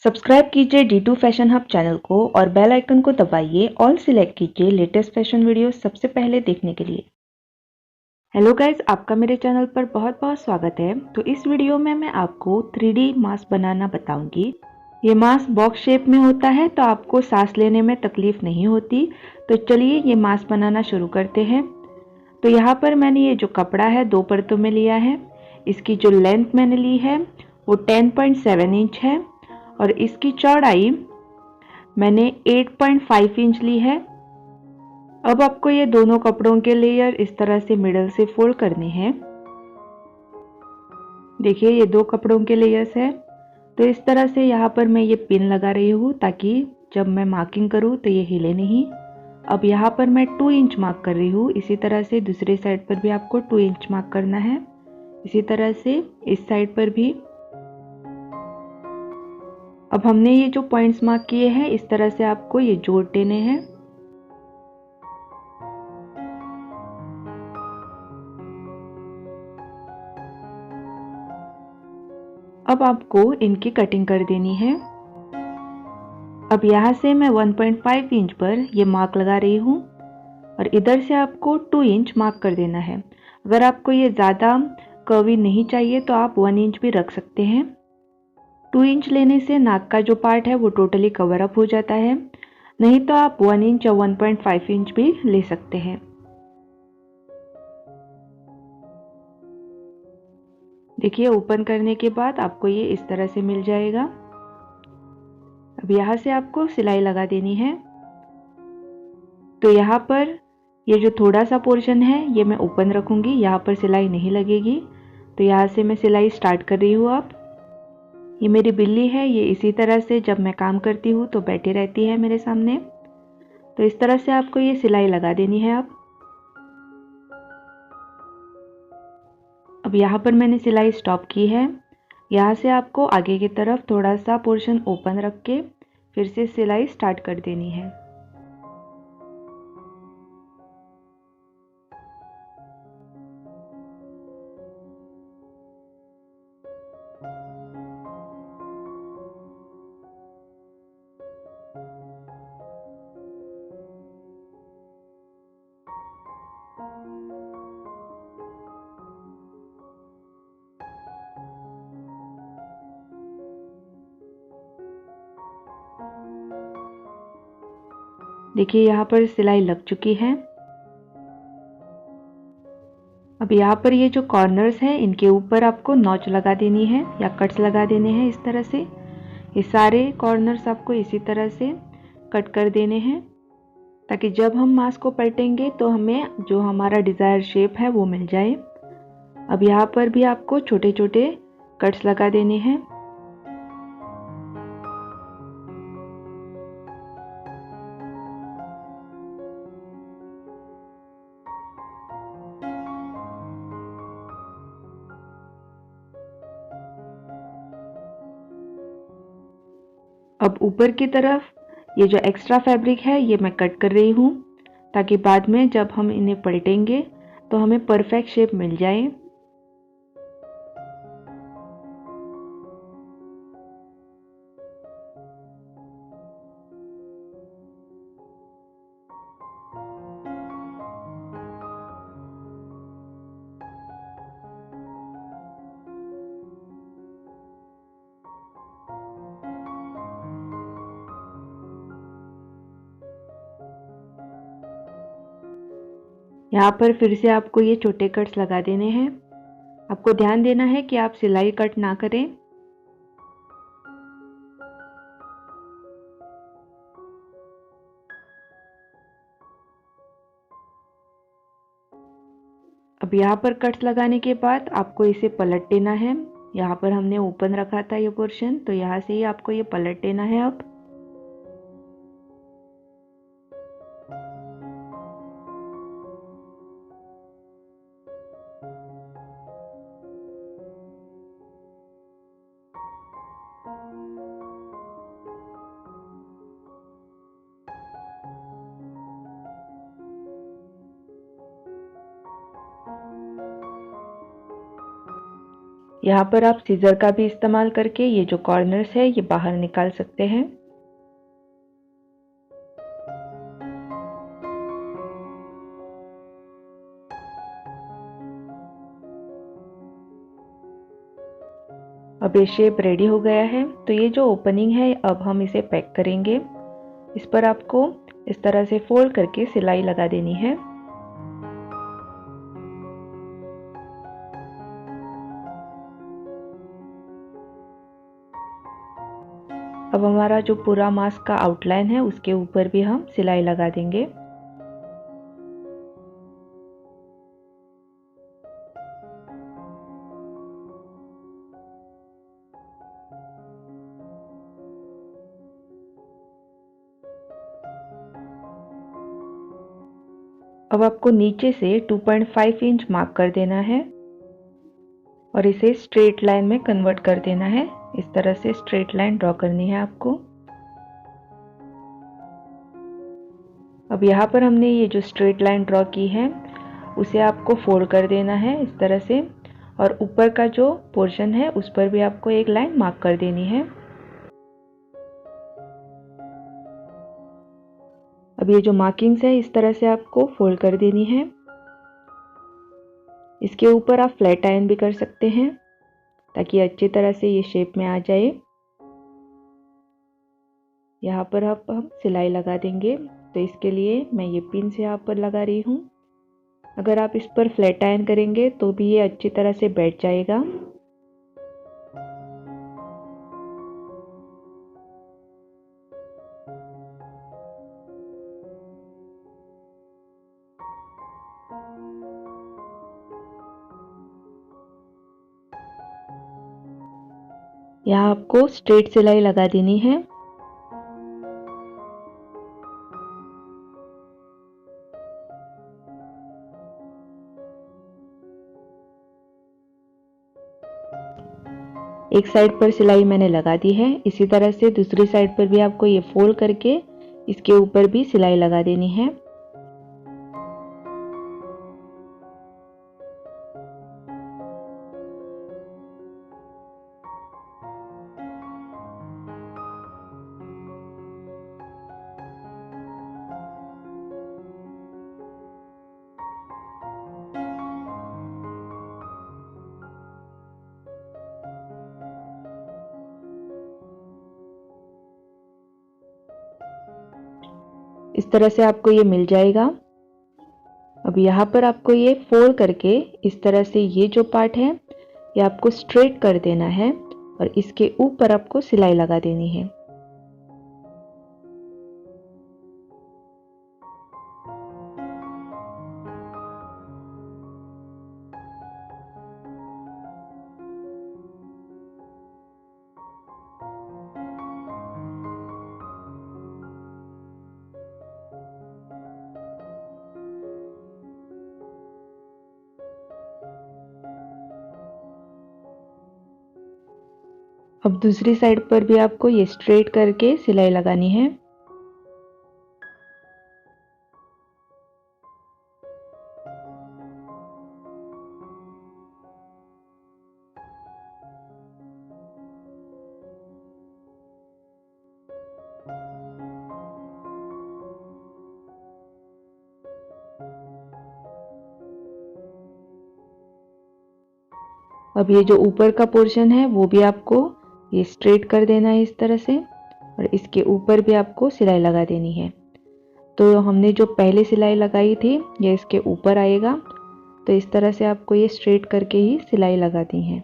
Subscribe कीजिए D2 fashion hub channel को और बेल आइकन को दबाइए। ऑल सिलेक्ट कीजिए लेटेस्ट फैशन वीडियो सबसे पहले देखने के लिए। हेलो गाइज, आपका मेरे चैनल पर बहुत बहुत स्वागत है। तो इस वीडियो में मैं आपको 3D मास्क बनाना बताऊंगी। ये मास्क बॉक्स शेप में होता है तो आपको सांस लेने में तकलीफ नहीं होती। तो चलिए ये मास्क बनाना शुरू करते हैं। तो यहाँ पर मैंने ये जो कपड़ा है 2 परतों में लिया है। इसकी जो लेंथ मैंने ली है वो 10.7 इंच है और इसकी चौड़ाई मैंने 8.5 इंच ली है। अब आपको ये दोनों कपड़ों के लेयर इस तरह से मिडल से फोल्ड करने हैं। देखिए ये 2 कपड़ों के लेयर्स है। तो इस तरह से यहाँ पर मैं ये पिन लगा रही हूँ ताकि जब मैं मार्किंग करूँ तो ये हिले नहीं। अब यहाँ पर मैं 2 इंच मार्क कर रही हूँ। इसी तरह से दूसरे साइड पर भी आपको 2 इंच मार्क करना है। इसी तरह से इस साइड पर भी। अब हमने ये जो पॉइंट्स मार्क किए हैं इस तरह से आपको ये जोड़ देने हैं। अब आपको इनकी कटिंग कर देनी है। अब यहाँ से मैं 1.5 इंच पर ये मार्क लगा रही हूँ और इधर से आपको 2 इंच मार्क कर देना है। अगर आपको ये ज़्यादा कर्वी नहीं चाहिए तो आप 1 इंच भी रख सकते हैं। 2 इंच लेने से नाक का जो पार्ट है वो टोटली कवर अप हो जाता है। नहीं तो आप 1 इंच या 1.5 इंच भी ले सकते हैं। देखिए ओपन करने के बाद आपको ये इस तरह से मिल जाएगा। अब यहाँ से आपको सिलाई लगा देनी है। तो यहाँ पर ये जो थोड़ा सा पोर्शन है ये मैं ओपन रखूंगी, यहाँ पर सिलाई नहीं लगेगी। तो यहाँ से मैं सिलाई स्टार्ट कर रही हूँ। अब ये मेरी बिल्ली है, ये इसी तरह से जब मैं काम करती हूँ तो बैठी रहती है मेरे सामने। तो इस तरह से आपको ये सिलाई लगा देनी है। अब यहाँ पर मैंने सिलाई स्टॉप की है। यहाँ से आपको आगे की तरफ थोड़ा सा पोर्शन ओपन रख के फिर से सिलाई स्टार्ट कर देनी है। देखिए यहाँ पर सिलाई लग चुकी है। अब यहाँ पर ये जो कॉर्नर्स हैं इनके ऊपर आपको नॉच लगा देनी है या कट्स लगा देने हैं इस तरह से। ये सारे कॉर्नर्स आपको इसी तरह से कट कर देने हैं ताकि जब हम मास्क को पलटेंगे तो हमें जो हमारा डिज़ायर शेप है वो मिल जाए। अब यहाँ पर भी आपको छोटे छोटे कट्स लगा देने हैं। अब ऊपर की तरफ ये जो एक्स्ट्रा फैब्रिक है ये मैं कट कर रही हूँ ताकि बाद में जब हम इन्हें पलटेंगे तो हमें परफेक्ट शेप मिल जाए। यहाँ पर फिर से आपको ये छोटे कट्स लगा देने हैं। आपको ध्यान देना है कि आप सिलाई कट ना करें। अब यहाँ पर कट्स लगाने के बाद आपको इसे पलट देना है। यहाँ पर हमने ओपन रखा था ये पोर्शन, तो यहाँ से ही आपको ये पलट देना है। अब यहाँ पर आप सीजर का भी इस्तेमाल करके ये जो कॉर्नर्स है ये बाहर निकाल सकते हैं। अब ये शेप रेडी हो गया है। तो ये जो ओपनिंग है अब हम इसे पैक करेंगे। इस पर आपको इस तरह से फोल्ड करके सिलाई लगा देनी है। अब हमारा जो पूरा मास्क का आउटलाइन है उसके ऊपर भी हम सिलाई लगा देंगे। अब आपको नीचे से 2.5 इंच मार्क कर देना है और इसे स्ट्रेट लाइन में कन्वर्ट कर देना है। इस तरह से स्ट्रेट लाइन ड्रॉ करनी है आपको। अब यहाँ पर हमने ये जो स्ट्रेट लाइन ड्रॉ की है उसे आपको फोल्ड कर देना है इस तरह से, और ऊपर का जो पोर्शन है उस पर भी आपको एक लाइन मार्क कर देनी है। अब ये जो मार्किंग्स है इस तरह से आपको फोल्ड कर देनी है। इसके ऊपर आप फ्लैट आयरन भी कर सकते हैं ताकि अच्छी तरह से ये शेप में आ जाए। यहाँ पर अब हम सिलाई लगा देंगे, तो इसके लिए मैं ये पिन से यहाँ पर लगा रही हूँ। अगर आप इस पर फ्लैट आयरन करेंगे तो भी ये अच्छी तरह से बैठ जाएगा। यहाँ आपको स्ट्रेट सिलाई लगा देनी है। एक साइड पर सिलाई मैंने लगा दी है, इसी तरह से दूसरी साइड पर भी आपको ये फोल्ड करके इसके ऊपर भी सिलाई लगा देनी है। इस तरह से आपको ये मिल जाएगा। अब यहाँ पर आपको ये फोल्ड करके इस तरह से ये जो पार्ट है ये आपको स्ट्रेट कर देना है और इसके ऊपर आपको सिलाई लगा देनी है। अब दूसरी साइड पर भी आपको ये स्ट्रेट करके सिलाई लगानी है। अब ये जो ऊपर का पोर्शन है वो भी आपको ये स्ट्रेट कर देना है इस तरह से, और इसके ऊपर भी आपको सिलाई लगा देनी है। तो हमने जो पहले सिलाई लगाई थी ये इसके ऊपर आएगा, तो इस तरह से आपको ये स्ट्रेट करके ही सिलाई लगानी है।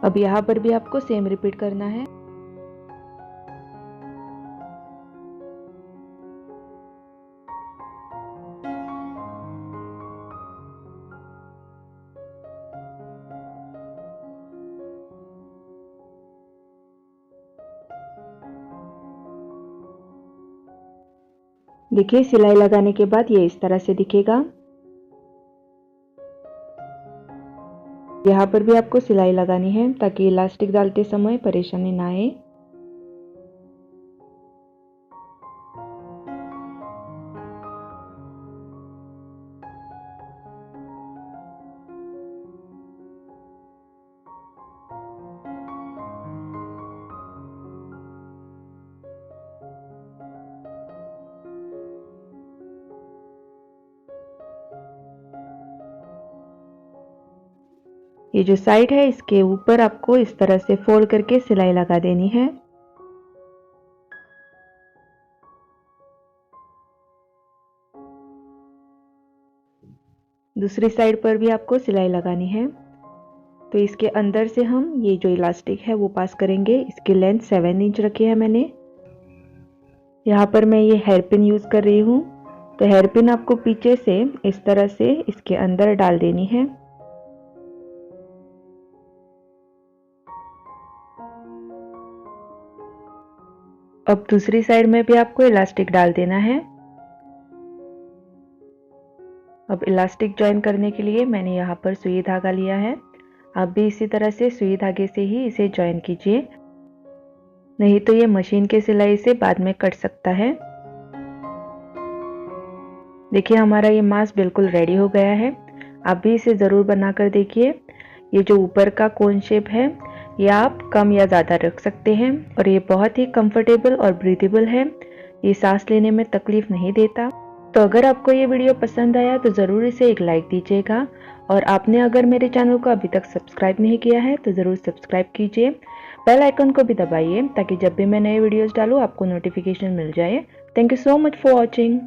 अब यहाँ पर भी आपको सेम रिपीट करना है। देखिए सिलाई लगाने के बाद ये इस तरह से दिखेगा। यहाँ पर भी आपको सिलाई लगानी है ताकि इलास्टिक डालते समय परेशानी ना आए। ये जो साइड है इसके ऊपर आपको इस तरह से फोल्ड करके सिलाई लगा देनी है। दूसरी साइड पर भी आपको सिलाई लगानी है। तो इसके अंदर से हम ये जो इलास्टिक है वो पास करेंगे। इसकी लेंथ 7 इंच रखी है मैंने। यहाँ पर मैं ये हेयर पिन यूज कर रही हूँ। तो हेयर पिन आपको पीछे से इस तरह से इसके अंदर डाल देनी है। अब दूसरी साइड में भी आपको इलास्टिक डाल देना है। अब इलास्टिक ज्वाइन करने के लिए मैंने यहाँ पर सुई धागा लिया है। आप भी इसी तरह से सुई धागे से ही इसे ज्वाइन कीजिए, नहीं तो ये मशीन के सिलाई से बाद में कट सकता है। देखिए हमारा ये मास्क बिल्कुल रेडी हो गया है। आप भी इसे ज़रूर बनाकर देखिए। ये जो ऊपर का कोन शेप है ये आप कम या ज़्यादा रख सकते हैं और ये बहुत ही कंफर्टेबल और ब्रीथेबल है। ये सांस लेने में तकलीफ नहीं देता। तो अगर आपको ये वीडियो पसंद आया तो ज़रूर इसे एक लाइक दीजिएगा और आपने अगर मेरे चैनल को अभी तक सब्सक्राइब नहीं किया है तो ज़रूर सब्सक्राइब कीजिए। बेल आइकन को भी दबाइए ताकि जब भी मैं नए वीडियोस डालूँ आपको नोटिफिकेशन मिल जाए। Thank you so much for watching.